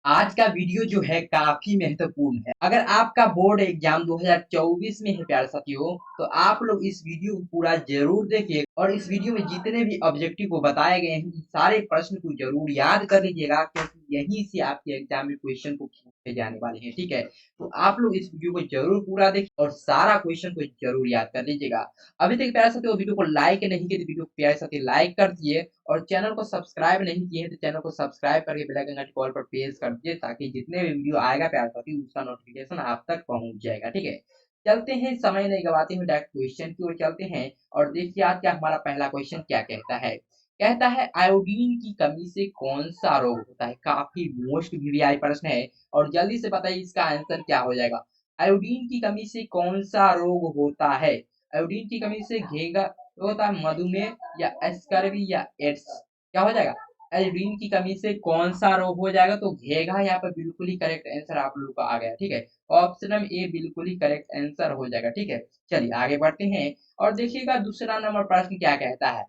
आज का वीडियो जो है काफी महत्वपूर्ण है। अगर आपका बोर्ड एग्जाम 2024 में है प्यारे साथियों, तो आप लोग इस वीडियो को पूरा जरूर देखिए और इस वीडियो में जितने भी ऑब्जेक्टिव को बताए गए हैं, उन सारे प्रश्न को जरूर याद कर लीजिएगा, क्योंकि यहीं से आपके एग्जाम में क्वेश्चन को पूछे जाने वाले हैं। ठीक है, तो आप लोग इस वीडियो को जरूर पूरा देखिए और सारा क्वेश्चन को जरूर याद कर लीजिएगा। अभी तक प्यारे साथियों वीडियो को लाइक नहीं किए तो वीडियो को प्यारे साथी लाइक कर दिए और चैनल को सब्सक्राइब नहीं किए हैं तो चैनल को सब्सक्राइब करके बेल आइकन घंटी कॉल पर प्रेस कर दीजिए, ताकि जितने भी वीडियो आएगा प्यारे साथी उसका नोटिफिकेशन आप तक पहुंच जाएगा। ठीक है, चलते हैं, समय नहीं गवाते हुए डायरेक्ट क्वेश्चन की ओर चलते हैं और देखिए आज क्या हमारा पहला क्वेश्चन क्या कहता है। कहता है आयोडीन की कमी से कौन सा रोग होता है। काफी मोस्ट वीवीआई प्रश्न है और जल्दी से बताइए इसका आंसर क्या हो जाएगा। आयोडीन की कमी से कौन सा रोग होता है। आयोडीन की कमी से घेगा होता है मधुमेह या स्कर्वी या एड्स। क्या हो जाएगा, आयोडीन की कमी से कौन सा रोग हो जाएगा, तो घेगा यहाँ पर बिल्कुल ही करेक्ट आंसर आप लोगों का आ गया। ठीक है, ऑप्शन नंबर ए बिल्कुल ही करेक्ट आंसर हो जाएगा। ठीक है, चलिए आगे बढ़ते हैं और देखिएगा दूसरा नंबर प्रश्न क्या कहता है।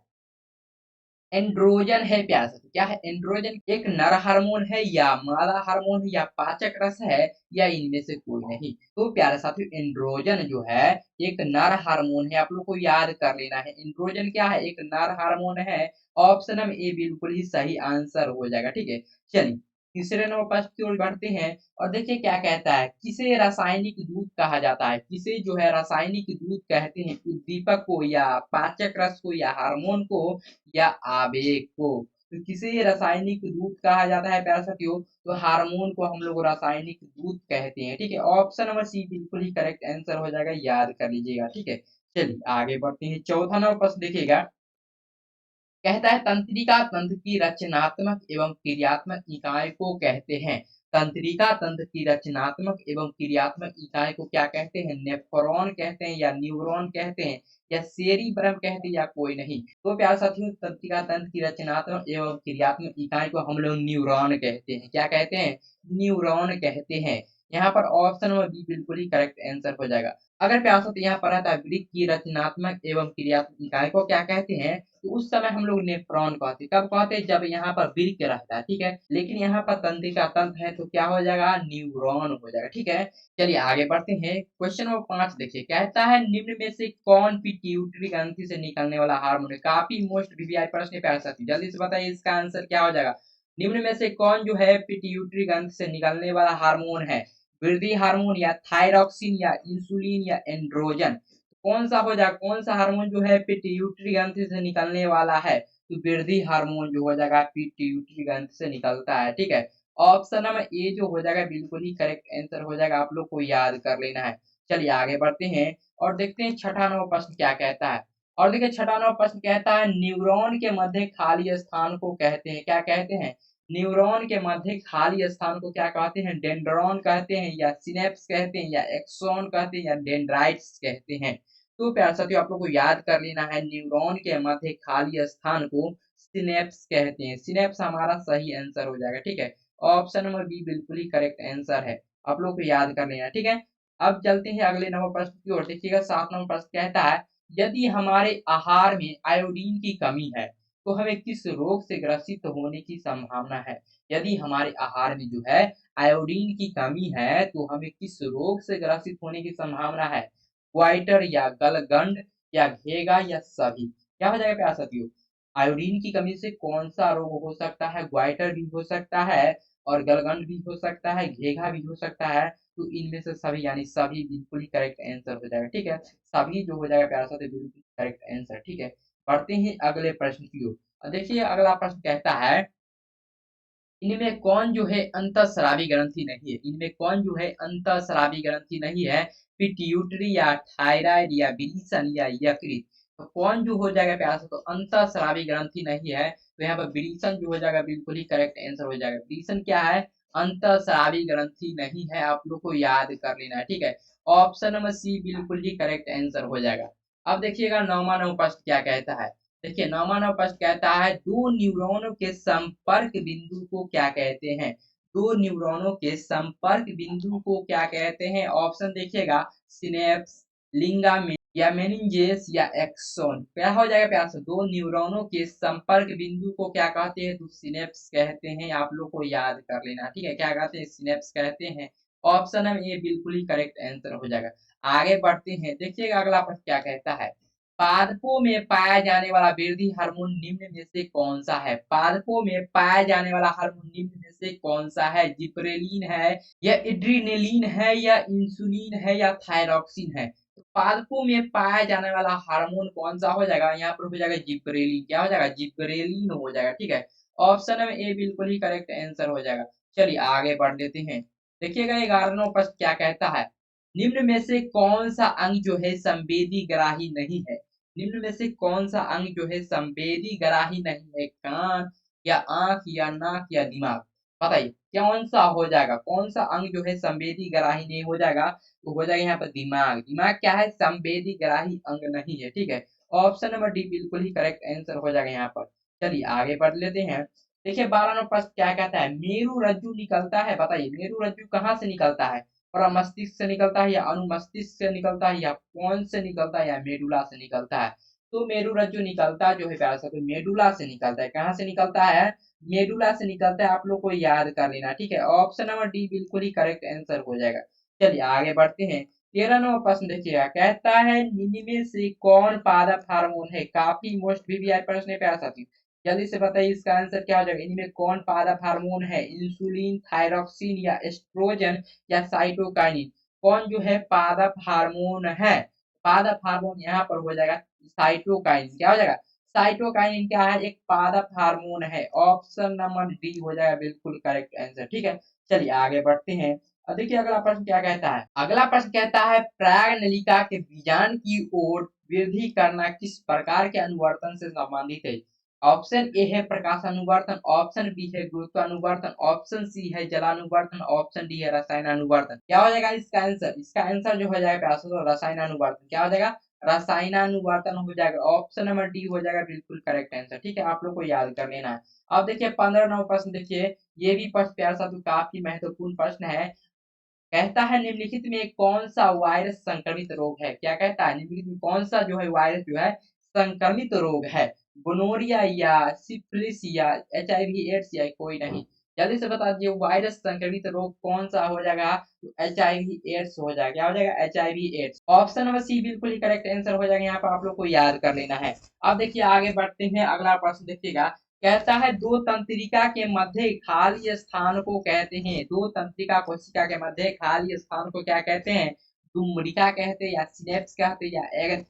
एंड्रोजन है प्यारा सा, क्या है एंड्रोजन, एक नर हार्मोन है या मादा हार्मोन है या पाचक रस है या इनमें से कोई नहीं। तो प्यारे साथियों एंड्रोजन जो है एक नर हार्मोन है, आप लोग को याद कर लेना है। एंड्रोजन क्या है, एक नर हार्मोन है। ऑप्शन में ए बिल्कुल ही सही आंसर हो जाएगा। ठीक है, चलिए तीसरे नंबर प्रश्न की ओर बढ़ते हैं और देखिए क्या कहता है। किसे रासायनिक दूध कहा जाता है। किसे जो है रासायनिक दूध कहते हैं, उद्दीपक को या पाचक रस को या हार्मोन को या आवेग को। तो किसे रासायनिक दूध कहा जाता है प्यारे साथियों, तो हार्मोन को हम लोग रासायनिक दूध कहते हैं। ठीक है, ऑप्शन नंबर सी बिल्कुल ही करेक्ट आंसर हो जाएगा, याद कर लीजिएगा। ठीक है, चलिए आगे बढ़ते हैं। चौथा नंबर प्रश्न देखिएगा, कहता है तंत्रिका तंत्र की रचनात्मक एवं क्रियात्मक इकाई को कहते हैं। तंत्रिका तंत्र की रचनात्मक एवं क्रियात्मक इकाई को क्या कहते हैं। नेफ्रॉन कहते हैं या न्यूरॉन कहते हैं या सेरिब्रम कहते हैं या कोई नहीं। तो प्यारे साथियों तंत्रिका तंत्र की रचनात्मक एवं क्रियात्मक इकाई को हम लोग न्यूरॉन कहते हैं। क्या कहते हैं, न्यूरॉन कहते हैं। यहाँ पर ऑप्शन नंबर बी बिल्कुल ही करेक्ट आंसर हो जाएगा। अगर प्यारे साथियों यहाँ पर रहता है वृक्क की रचनात्मक एवं क्रियात्मक इकाई को क्या कहते हैं, तो उस समय हम लोग नेफ्रॉन कहते हैं। कब कहते हैं, जब यहाँ पर वृक्क रहता है। ठीक है, लेकिन यहाँ पर तंत्रिका तंत्र है तो क्या हो जाएगा, न्यूरॉन हो जाएगा। ठीक है, चलिए आगे बढ़ते हैं। क्वेश्चन नंबर 5 देखिए, कहता है निम्न में से कौन पिट्यूटरी ग्रंथि से निकलने वाला हार्मोन है। काफी मोस्ट वीवीआई प्रश्न है प्यारे साथी, जल्दी से बताइए इसका आंसर क्या हो जाएगा। निम्न में से कौन जो है पिट्यूटरी ग्रंथि से निकलने वाला हार्मोन है। वृद्धि हार्मोन या थायरॉक्सिन या इंसुलिन या एंड्रोजन। कौन सा हो जाएगा, कौन सा हार्मोन जो है पिट्यूटरी ग्रंथि से निकलने वाला है, तो वृद्धि हार्मोन जो हो जाएगा पिट्यूटरी ग्रंथि से निकलता है। ठीक है, ऑप्शन नंबर ए जो हो जाएगा बिल्कुल ही करेक्ट आंसर हो जाएगा, आप लोग को याद कर लेना है। चलिए आगे बढ़ते हैं और देखते हैं छठा नंबर प्रश्न क्या कहता है। और देखिए छठा नंबर प्रश्न कहता है न्यूरॉन के मध्य खाली स्थान को कहते हैं। क्या कहते हैं, न्यूरॉन के मध्य खाली स्थान को क्या कहते हैं, डेंड्रॉन कहते हैं या सिनेप्स कहते हैं या एक्सॉन कहते हैं या डेंड्राइट्स कहते हैं। तो प्यारे साथियों आप लोग को याद कर लेना है, न्यूरॉन के मध्य खाली स्थान को सिनेप्स कहते हैं। सिनेप्स हमारा सही आंसर हो जाएगा। ठीक है, ऑप्शन नंबर बी बिल्कुल ही करेक्ट आंसर है, आप लोग को याद कर लेना। ठीक है, अब चलते हैं अगले नंबर प्रश्न की ओर। देखिएगा 7 नंबर प्रश्न कहता है यदि हमारे आहार में आयोडीन की कमी है तो हमें किस रोग से ग्रसित होने की संभावना है। यदि हमारे आहार में जो है आयोडीन की कमी है तो हमें किस रोग से ग्रसित होने की संभावना है। ग्वाइटर या गलगंड या घेगा या सभी। क्या हो जाएगा प्यारे साथियों, आयोडीन की कमी से कौन सा रोग हो सकता है। ग्वाइटर भी हो सकता है और गलगंड भी हो सकता है, घेघा भी हो सकता है। तो इनमें से सभी यानी सभी बिल्कुल ही करेक्ट आंसर हो जाएगा। ठीक है, सभी जो हो जाएगा प्यारा साथी बिल्कुल करेक्ट आंसर। ठीक है, बढ़ते हैं अगले प्रश्न की ओर। देखिए अगला प्रश्न कहता है इनमें कौन जो है अंतःस्रावी ग्रंथि नहीं है। इनमें कौन जो है अंतःस्रावी ग्रंथि नहीं है। पिट्यूटरी या थायराइड या विल्सन या यकृत। तो कौन जो हो जाएगा प्यास, तो अंतःस्रावी ग्रंथि नहीं है, तो यहाँ पर विल्सन जो हो जाएगा बिल्कुल ही करेक्ट आंसर हो जाएगा। विल्सन क्या है, अंतःस्रावी ग्रंथि नहीं है, आप लोग को याद कर लेना है। ठीक है, ऑप्शन नंबर सी बिल्कुल ही करेक्ट आंसर हो जाएगा। अब देखिएगा नौवा नंबर प्रश्न क्या कहता है। देखिए नौवां नंबर प्रश्न कहता है दो न्यूरॉनों के संपर्क बिंदु को क्या कहते हैं। दो न्यूरॉनों के संपर्क बिंदु को क्या कहते हैं। ऑप्शन देखिएगा सिनेप्स, लिंगामेंट या मेनिंजेस या एक्सोन। क्या हो जाएगा प्यार से, दो न्यूरॉनों के संपर्क बिंदु को क्या कहते हैं, तो सिनेप्स कहते हैं। आप लोग को याद कर लेना, ठीक है, क्या कहते हैं, सिनेप्स कहते हैं। ऑप्शन है ये बिल्कुल ही करेक्ट आंसर हो जाएगा। आगे बढ़ते हैं, देखिएगा अगला प्रश्न क्या कहता है। पादपों में पाया जाने वाला वृद्धि हार्मोन निम्न में से कौन सा है। पादपों में पाया जाने वाला हार्मोन निम्न में से कौन सा है। जिब्रेलिन है या एड्रीनलिन है या इंसुलिन है या थायरॉक्सिन है। तो पादपों में पाया जाने वाला हार्मोन कौन सा हो जाएगा, यहाँ पर हो जाएगा जिब्रेलिन। क्या हो जाएगा, जिब्रेलिन हो जाएगा, ठीक है। ऑप्शन में ए बिल्कुल ही करेक्ट आंसर हो जाएगा। चलिए आगे बढ़ लेते हैं, देखिएगा 11वां प्रश्न क्या कहता है। निम्न में से कौन सा अंग जो है संवेदी ग्राही नहीं है। निम्न में से कौन सा अंग जो है संवेदी ग्राही नहीं है। कान या आंख या नाक या दिमाग, बताइए कौन सा हो जाएगा, कौन सा अंग जो है संवेदी ग्राही नहीं हो जाएगा। तो हो जाएगा यहाँ पर दिमाग। दिमाग क्या है, संवेदी ग्राही अंग नहीं है, ठीक है। ऑप्शन नंबर डी बिल्कुल ही करेक्ट आंसर हो जाएगा यहाँ पर। चलिए आगे बढ़ लेते हैं, देखिए 12वां प्रश्न क्या कहता है। मेरु रज्जु निकलता है, बताइए मेरु रज्जु कहाँ से निकलता है। और मस्तिष्क से निकलता है या अनुमस्तिष्क से निकलता है या कौन से निकलता है या मेडुला से निकलता है। तो मेरु रज्जु निकलता जो है प्यारा सा, तो मेडुला से निकलता है। कहाँ से निकलता है, मेडुला से निकलता है। आप लोग को याद कर लेना, ठीक है। ऑप्शन नंबर डी बिल्कुल ही करेक्ट आंसर हो जाएगा। चलिए आगे बढ़ते हैं, 13वां प्रश्न देखिएगा, कहता है निम्न में से कौन पादप हार्मोन है। काफी मोस्ट वीवीआई प्रश्न है प्यारा साथी, जल्दी से बताइए इसका आंसर क्या हो जाएगा। इनमें कौन पादप हार्मोन है, इंसुलिन, थायरॉक्सिन या एस्ट्रोजन या साइटोकाइनिन। कौन जो है पादप हार्मोन है। पादप हार्मोन यहाँ पर हो जाएगा साइटोकाइनिन। क्या हो जाएगा, साइटोकाइनिन क्या है, एक पादप हार्मोन है। ऑप्शन नंबर डी हो जाएगा बिल्कुल करेक्ट आंसर, ठीक है। चलिए आगे बढ़ते हैं, अब देखिए अगला प्रश्न क्या कहता है। अगला प्रश्न कहता है प्राग नलिका के बीजांड की ओर वृद्धि करना किस प्रकार के अनुवर्तन से संबंधित है। ऑप्शन ए है प्रकाशानुवर्तन, ऑप्शन बी है गुरुत्वानुवर्तन, ऑप्शन सी है जलानुवर्तन, ऑप्शन डी है रसायनानुवर्तन। क्या हो जाएगा इसका आंसर, इसका आंसर जो हो जाएगा रसायनानुवर्तन। क्या हो जाएगा, रसायनानुवर्तन हो जाएगा। ऑप्शन नंबर डी हो जाएगा बिल्कुल करेक्ट आंसर, ठीक है। आप लोग को याद कर लेना है। अब देखिए 15वां प्रश्न, देखिए ये भी प्रश्न प्यार सा काफी महत्वपूर्ण प्रश्न है। कहता है निम्नलिखित में कौन सा वायरस संक्रमित रोग है। क्या कहता है, निम्नलिखित में कौन सा जो है वायरस जो है संक्रमित रोग है। गोनोरिया या सिफिलिस या एचआईवी एड्स या कोई नहीं। जल्दी से बता दीजिए वायरस संक्रमित रोग कौन सा हो जाएगा, तो एचआईवी एड्स हो जाएगा। क्या हो जाएगा, HIV AIDS. Option number C बिल्कुल ही करेक्ट आंसर हो जाएगा, यहाँ पर आप लोग को याद कर लेना है। अब देखिए आगे बढ़ते हैं, अगला प्रश्न देखिएगा, कहता है दो तंत्रिका के मध्य खाली स्थान को कहते हैं। दो तंत्रिका कोशिका के मध्य खाली स्थान को क्या कहते हैं, डुम्बरिका कहते हैं या सिनेप्स कहते हैं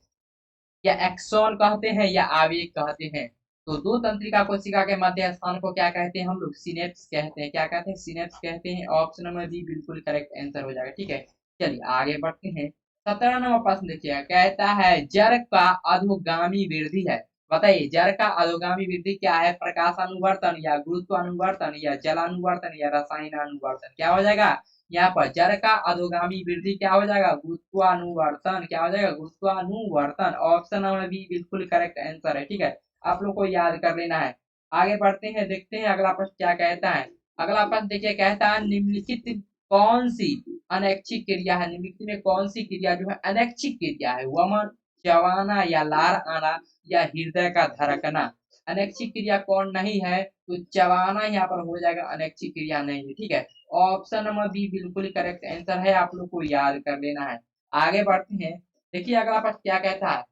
या एक्सॉन कहते हैं या आवेग कहते हैं। तो दो तंत्रिका कोशिका के मध्य स्थान को क्या कहते हैं हम लोग, सिनेप्स कहते हैं। क्या कहते हैं, सिनेप्स कहते हैं। ऑप्शन नंबर बी बिल्कुल करेक्ट आंसर हो जाएगा, ठीक है। चलिए आगे बढ़ते हैं, 17वां प्रश्न देखिए, कहता है जड़ का अधोगामी वृद्धि है। बताइए जड़ का अधोगामी वृद्धि क्या है, प्रकाशानुवर्तन या गुरुत्वानुवर्तन या जलानुवर्तन या रसायनानुवर्तन। क्या हो जाएगा, यहाँ पर जड़ का अधोगामी वृद्धि क्या हो जाएगा, गुरुत्वानुवर्तन। क्या हो जाएगा, गुरुत्वानुवर्तन। ऑप्शन नंबर बी बिल्कुल करेक्ट आंसर है, ठीक है। आप लोग को याद कर लेना है। आगे बढ़ते हैं, देखते हैं अगला प्रश्न क्या कहता है। अगला प्रश्न देखिए, कहता है निम्नलिखित कौन सी अनैच्छिक क्रिया है। निम्नलिखित में कौन सी क्रिया जो है अनैच्छिक क्रिया है। वमन, चबाना या लार आना या हृदय का धड़कना। अनैच्छिक क्रिया कौन नहीं है, तो चबाना यहाँ पर हो जाएगा, अनैच्छिक क्रिया नहीं है, ठीक है। ऑप्शन नंबर बी बिल्कुल करेक्ट आंसर है, आप लोग को याद कर लेना है। आगे बढ़ते हैं, देखिए अगला प्रश्न क्या कहता है।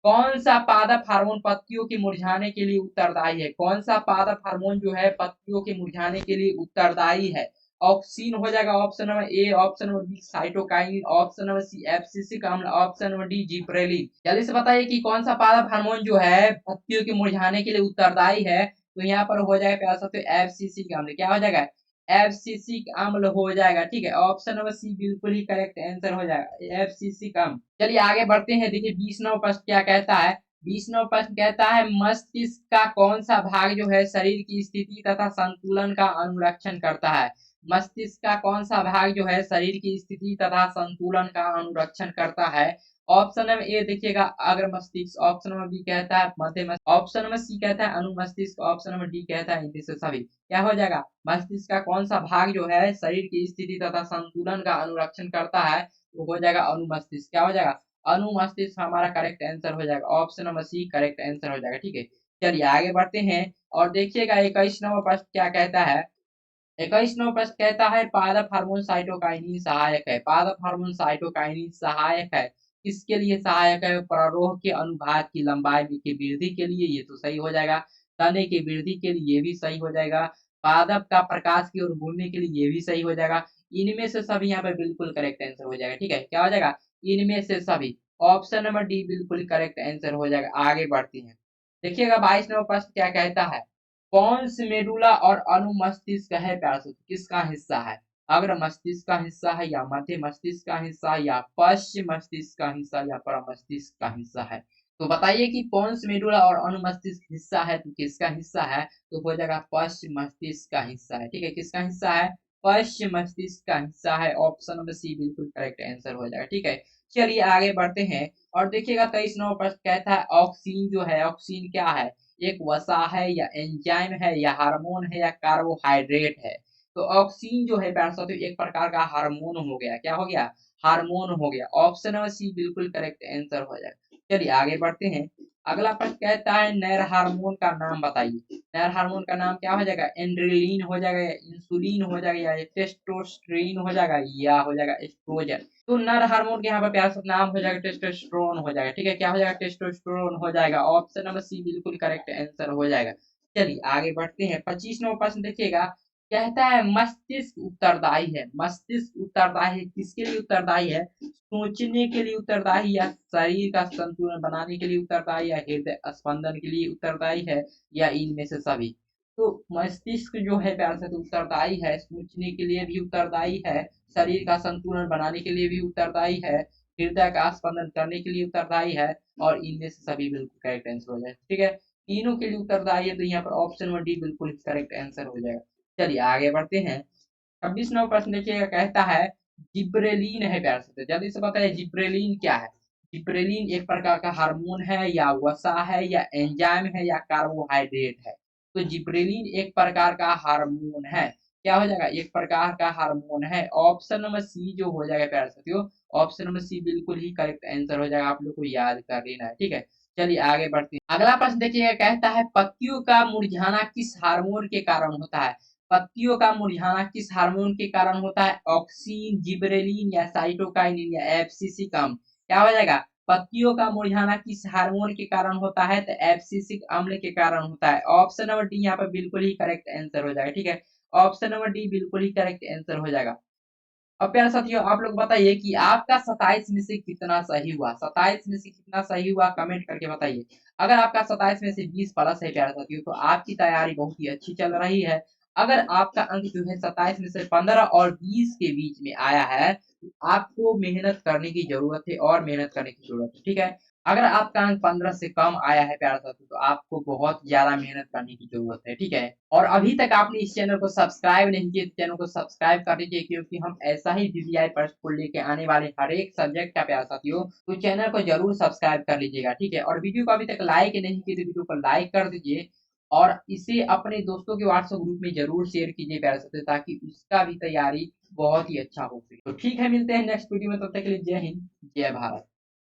कौन सा पादप हार्मोन पत्तियों के मुरझाने के लिए उत्तरदायी है। कौन सा पादप हार्मोन जो है पत्तियों के मुरझाने के लिए उत्तरदायी है। ऑक्सीन हो जाएगा option number A, option number B cytokinin, option number C abscisic अम्ल, ऑप्शन नंबर डी जिब्रेलिन। जल्दी से बताइए कि कौन सा पादप हार्मोन जो है पत्तियों के मुरझाने के लिए उत्तरदायी है। तो यहाँ पर हो जाएगा प्यार साथियों एब्सिसिक अम्ल। क्या हो जाएगा, एब्सिसिक अम्ल हो जाएगा, ठीक है। ऑप्शन नंबर सी बिल्कुल ही करेक्ट आंसर हो जाएगा, एब्सिसिक अम्ल। चलिए आगे बढ़ते हैं, देखिए 20वां प्रश्न क्या कहता है। 20वां प्रश्न कहता है मस्तिष्क का कौन सा भाग जो है शरीर की स्थिति तथा संतुलन का अनुरक्षण करता है। मस्तिष्क का कौन सा भाग जो है शरीर की स्थिति तथा संतुलन का अनुरक्षण करता है। ऑप्शन नंबर ए देखिएगा अग्र मस्तिष्क, ऑप्शन नंबर बी कहता है मध्य मस्तिष्क, ऑप्शन नंबर सी कहता है अनुमस्तिष्क, ऑप्शन नंबर डी कहता है इनमें से सभी। क्या हो जाएगा, मस्तिष्क का कौन सा भाग जो है शरीर की स्थिति तथा संतुलन का अनुरक्षण करता है, तो हो जाएगा अनुमस्तिष्क। क्या हो जाएगा, अनुमस्तिष्क हमारा करेक्ट आंसर हो जाएगा, option number C correct answer हो जाएगा। ठीक है, चलिए आगे बढ़ते हैं और देखिएगा 21 नंबर प्रश्न क्या कहता है। 21 नंबर प्रश्न कहता है पादप हार्मोन साइटोकाइनिन सहायक है। पादप हार्मोन साइटोकाइनिन सहायक है, किसके लिए सहायक है? प्ररोह के अनुभाग की लंबाई की वृद्धि के लिए, ये तो सही हो जाएगा। तने की वृद्धि के लिए, ये भी सही हो जाएगा। पादप का प्रकाश की ओर मुड़ने के लिए, ये भी सही हो जाएगा। इनमें से सभी यहाँ पे बिल्कुल करेक्ट आंसर हो जाएगा। ठीक है, क्या हो जाएगा? इनमें से सभी, ऑप्शन नंबर डी बिल्कुल करेक्ट आंसर हो जाएगा। आगे बढ़ते हैं, देखिएगा 22 नंबर प्रश्न क्या कहता है। पॉन्स मेडुला और अनुमस्तिष्क है प्यार से, किसका हिस्सा है? अग्र मस्तिष्क का हिस्सा है, या मध्य मस्तिष्क का हिस्सा, या पश्चिम मस्तिष्क का हिस्सा, या पर मस्तिष्क का हिस्सा है? तो बताइए कि पॉन्स मेडुला और अनुमस्तिष्क हिस्सा है तो किसका हिस्सा है? तो हो जाएगा पश्चिम मस्तिष्क का हिस्सा है। ठीक है, किसका हिस्सा है? पश्चिम मस्तिष्क का हिस्सा है। ऑप्शन नंबर सी बिल्कुल करेक्ट आंसर हो जाएगा। ठीक है, चलिए आगे बढ़ते हैं और देखिएगा 23 नंबर प्रश्न कहता है ऑक्सीन जो है, ऑक्सीन क्या है? एक वसा है, या एंजाइम है, या हार्मोन है, या कार्बोहाइड्रेट है? तो ऑक्सीन जो है प्यारे साथियों एक प्रकार का हार्मोन हो गया। क्या हो गया? हार्मोन हो गया। ऑप्शन नंबर सी बिल्कुल करेक्ट आंसर हो जाएगा। चलिए आगे बढ़ते हैं, अगला प्रश्न कहता है नर हार्मोन का नाम बताइए। नर हार्मोन का नाम क्या हो जाएगा? एंड्रेलिन हो जाएगा, या इंसुलिन हो जाएगा, या टेस्टोस्टेरोन हो जाएगा, या हो जाएगा एस्ट्रोजन? तो नर हार्मोन के यहाँ पर प्यार से नाम हो जाएगा टेस्टोस्टेरोन हो जाएगा। ठीक है, क्या हो जाएगा? टेस्टोस्टेरोन हो जाएगा। ऑप्शन नंबर सी बिल्कुल करेक्ट आंसर हो जाएगा। चलिए आगे बढ़ते हैं, 25 नंबर प्रश्न देखिएगा, कहता है मस्तिष्क उत्तरदायी है। मस्तिष्क उत्तरदायी है, किसके लिए उत्तरदायी है? सोचने के लिए उत्तरदायी, या शरीर का संतुलन बनाने के लिए उत्तरदायी, या हृदय स्पंदन के लिए उत्तरदायी है, या इनमें से सभी? तो मस्तिष्क जो है प्यार से तो उत्तरदायी है, सोचने के लिए भी उत्तरदायी है, शरीर का संतुलन बनाने के लिए भी उत्तरदायी है, हृदय का स्पंदन करने के लिए उत्तरदायी है, और इनमें से सभी बिल्कुल करेक्ट आंसर हो जाए। ठीक है, तीनों के लिए उत्तरदायी है, तो यहाँ पर ऑप्शन नंबर डी बिल्कुल करेक्ट आंसर हो जाएगा। चलिए आगे बढ़ते हैं, 26 नंबर प्रश्न देखिएगा, कहता है जिब्रेलिन है प्यार से, जल्दी से बताइए जिब्रेलिन क्या है? जिब्रेलिन एक प्रकार का हार्मोन है, या वसा है, या एंजाइम है, या कार्बोहाइड्रेट है? तो जिब्रेलिन एक प्रकार का हार्मोन है। क्या हो जाएगा? एक प्रकार का हार्मोन है। ऑप्शन नंबर सी जो हो जाएगा प्यार साथियों, ऑप्शन नंबर सी बिल्कुल ही करेक्ट आंसर हो जाएगा। आप लोग को याद कर लेना है। ठीक है, चलिए आगे बढ़ते हैं, अगला प्रश्न देखिएगा, कहता है पत्तियों का मुरझाना किस हार्मोन के कारण होता है? पत्तियों का मुरझाना किस हार्मोन के कारण होता है? ऑक्सीन, जिबरेलिन, या साइटोकाइनिन, या एब्सिसिकम? क्या हो जाएगा? पत्तियों का मुरझाना किस हार्मोन के कारण होता है? तो एब्सिसिक अम्ल के कारण होता है। ऑप्शन नंबर डी यहाँ पर बिल्कुल ही करेक्ट आंसर हो जाएगा। ठीक है, ऑप्शन नंबर डी बिल्कुल ही करेक्ट आंसर हो जाएगा। अब प्यारे साथियों आप लोग बताइए कि आपका 27 में से कितना सही हुआ? 27 में से कितना सही हुआ कमेंट करके बताइए। अगर आपका 27 में से 20 प्लस है प्यारे साथियों, तो आपकी तैयारी बहुत ही अच्छी चल रही है। अगर आपका अंक जो है 27 में से 15 और 20 के बीच में आया है, तो आपको मेहनत करने की जरूरत है, और मेहनत करने की जरूरत है। ठीक है, अगर आपका अंक 15 से कम आया है प्यारे साथियों, तो आपको बहुत ज्यादा मेहनत करने की जरूरत है। ठीक है, और अभी तक आपने इस चैनल को सब्सक्राइब नहीं किया, चैनल को सब्सक्राइब कर लीजिए, क्योंकि हम ऐसा ही वीवीआई प्रश्न को लेके आने वाले हर एक सब्जेक्ट का प्यारे साथियों, तो चैनल को जरूर सब्सक्राइब कर लीजिएगा। ठीक है, और वीडियो को अभी तक लाइक नहीं किए तो वीडियो को लाइक कर दीजिए, और इसे अपने दोस्तों के व्हाट्सएप ग्रुप में जरूर शेयर कीजिए प्यारे साथियों, ताकि उसका भी तैयारी बहुत ही अच्छा हो सके। तो ठीक है, मिलते हैं नेक्स्ट वीडियो में, तब तक के लिए जय हिंद, जय भारत।